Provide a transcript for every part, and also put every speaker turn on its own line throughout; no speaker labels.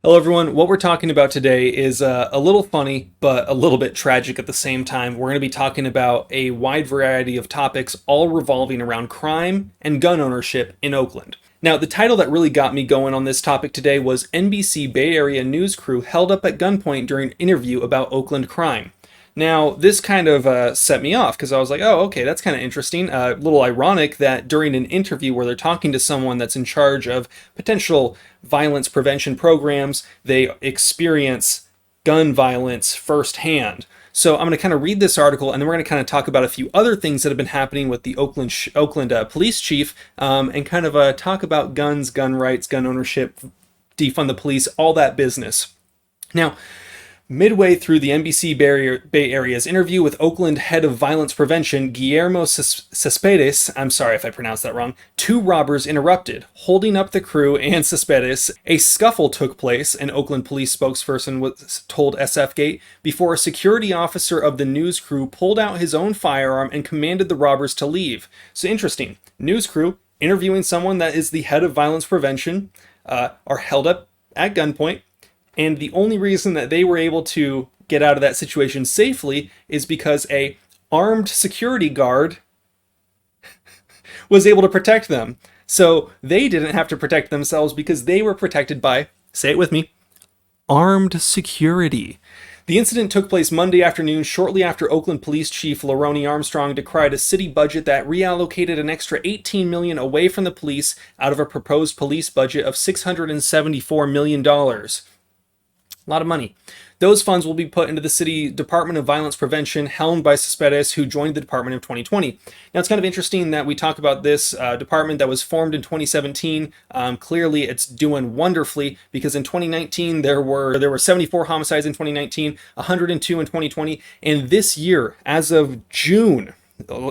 Hello, everyone. What we're talking about today is a little funny, but a little bit tragic at the same time. We're going to be talking about a wide variety of topics, all revolving around crime and gun ownership in Oakland. Now, the title that really got me going on this topic today was NBC Bay Area news crew held up at gunpoint during an interview about Oakland crime. Now, this kind of set me off because I was like, oh, okay, that's kind of interesting. A little ironic that during an interview where they're talking to someone that's in charge of potential violence prevention programs, they experience gun violence firsthand. So I'm going to kind of read this article, and then we're going to kind of talk about a few other things that have been happening with the Oakland police chief, and kind of talk about guns, gun rights, gun ownership, defund the police, all that business. Now, midway through the NBC Bay Area's interview with Oakland head of violence prevention, Guillermo Cespedes, I'm sorry if I pronounced that wrong, two robbers interrupted, holding up the crew and Cespedes. A scuffle took place, an Oakland police spokesperson told SFGate, before a security officer of the news crew pulled out his own firearm and commanded the robbers to leave. So interesting. News crew interviewing someone that is the head of violence prevention are held up at gunpoint. And the only reason that they were able to get out of that situation safely is because a armed security guard was able to protect them. So they didn't have to protect themselves because they were protected by, say it with me, armed security. The incident took place Monday afternoon, shortly after Oakland Police Chief Reno Armstrong decried a city budget that reallocated an extra $18 million away from the police out of a proposed police budget of $674 million. A lot of money. Those funds will be put into the City Department of Violence Prevention, helmed by Cespedes, who joined the department in 2020. Now, it's kind of interesting that we talk about this department that was formed in 2017. Clearly, it's doing wonderfully because in 2019 there were 74 homicides in 2019, 102 in 2020, and this year, as of June,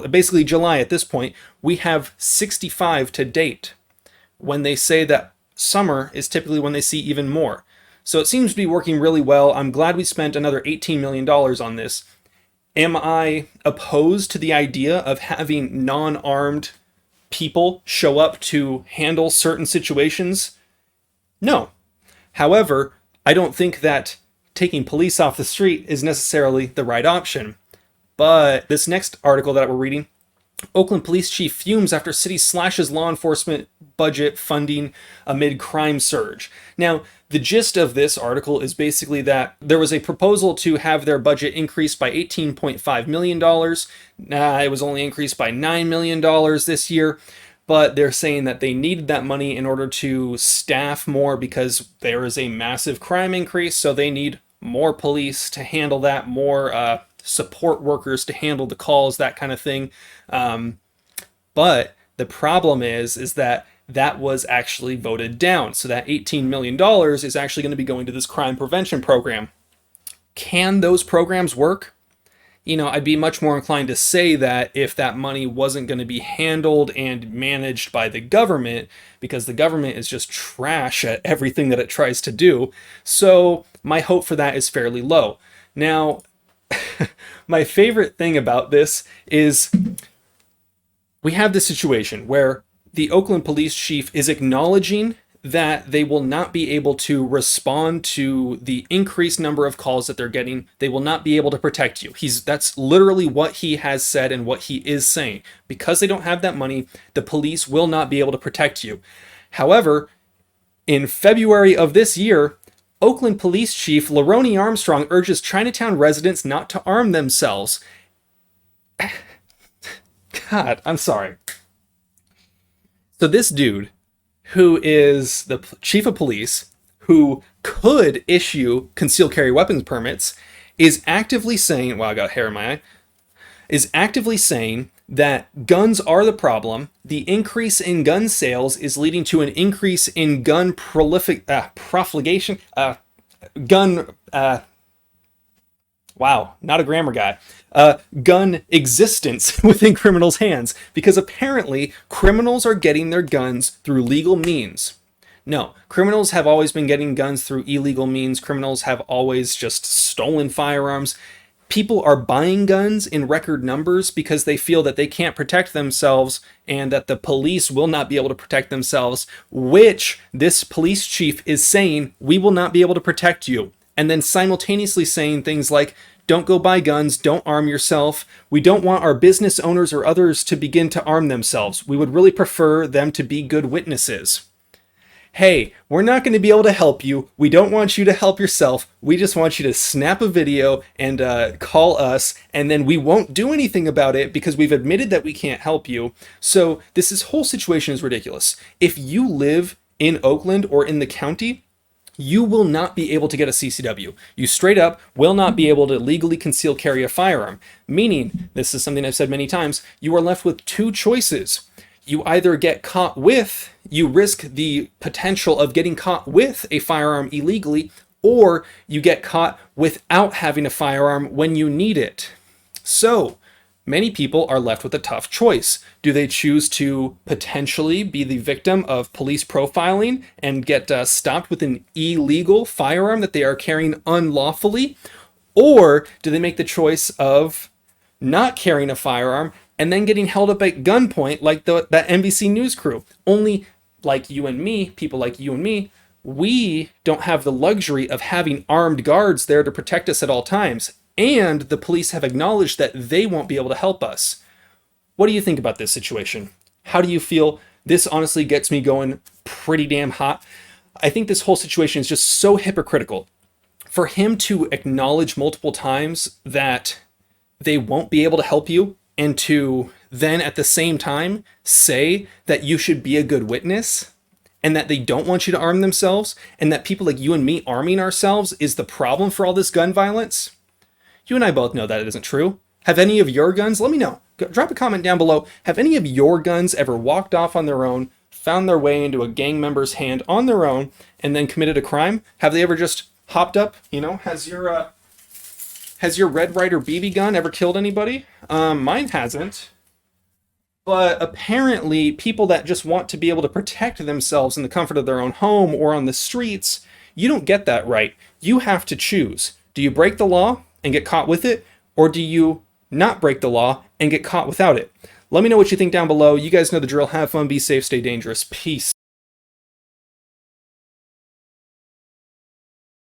basically July at this point, we have 65 to date. When they say that summer is typically when they see even more. So it seems to be working really well. I'm glad we spent another $18 million on this. Am I opposed to the idea of having non-armed people show up to handle certain situations? No. However, I don't think that taking police off the street is necessarily the right option. But this next article that we're reading, Oakland Police Chief fumes after city slashes law enforcement budget funding amid crime surge. Now, the gist of this article is basically that there was a proposal to have their budget increased by $18.5 million. It was only increased by $9 million this year, but they're saying that they needed that money in order to staff more because there is a massive crime increase, so they need more police to handle that, more support workers to handle the calls, that kind of thing. But the problem is that was actually voted down. So that $18 million is actually going to be going to this crime prevention program. Can those programs work? I'd be much more inclined to say that if that money wasn't going to be handled and managed by the government, because the government is just trash at everything that it tries to do. So my hope for that is fairly low. Now, my favorite thing about this is we have this situation where the Oakland police chief is acknowledging that they will not be able to respond to the increased number of calls that they're getting. They will not be able to protect you. That's literally what he has said and what he is saying. Because they don't have that money, the police will not be able to protect you. However, in February of this year, Oakland Police Chief Reno Armstrong urges Chinatown residents not to arm themselves. God, I'm sorry. So this dude, who is the chief of police, who could issue concealed carry weapons permits, is actively saying, well, I got hair in my eye, is actively saying that guns are the problem. The increase in gun sales is leading to an increase in gun profligation, wow, not a grammar guy, gun existence within criminals' hands, because apparently criminals are getting their guns through legal means. No, criminals have always been getting guns through illegal means. Criminals have always just stolen firearms. People are buying guns in record numbers because they feel that they can't protect themselves and that the police will not be able to protect themselves, which this police chief is saying, we will not be able to protect you. And then simultaneously saying things like, don't go buy guns, don't arm yourself. We don't want our business owners or others to begin to arm themselves. We would really prefer them to be good witnesses. Hey, we're not going to be able to help you. We don't want you to help yourself. We just want you to snap a video and call us, and then we won't do anything about it because we've admitted that we can't help you. So this whole situation is ridiculous. If you live in Oakland or in the county, you will not be able to get a CCW. You straight up will not be able to legally conceal carry a firearm. Meaning, this is something I've said many times, you are left with two choices. You either get caught with, you risk the potential of getting caught with a firearm illegally, or you get caught without having a firearm when you need it. So, many people are left with a tough choice. Do they choose to potentially be the victim of police profiling and get stopped with an illegal firearm that they are carrying unlawfully? Or do they make the choice of not carrying a firearm and then getting held up at gunpoint like that NBC News crew? Only like you and me, people like you and me, we don't have the luxury of having armed guards there to protect us at all times. And the police have acknowledged that they won't be able to help us. What do you think about this situation? How do you feel? This honestly gets me going pretty damn hot. I think this whole situation is just so hypocritical. For him to acknowledge multiple times that they won't be able to help you, and to then at the same time say that you should be a good witness and that they don't want you to arm themselves and that people like you and me arming ourselves is the problem for all this gun violence. You and I both know that it isn't true. Have any of your guns, let me know. Drop a comment down below. Have any of your guns ever walked off on their own, found their way into a gang member's hand on their own, and then committed a crime? Have they ever just hopped up? Has your Red Ryder BB gun ever killed anybody? Mine hasn't. But apparently, people that just want to be able to protect themselves in the comfort of their own home or on the streets, you don't get that right. You have to choose. Do you break the law and get caught with it? Or do you not break the law and get caught without it? Let me know what you think down below. You guys know the drill. Have fun, be safe, stay dangerous. Peace.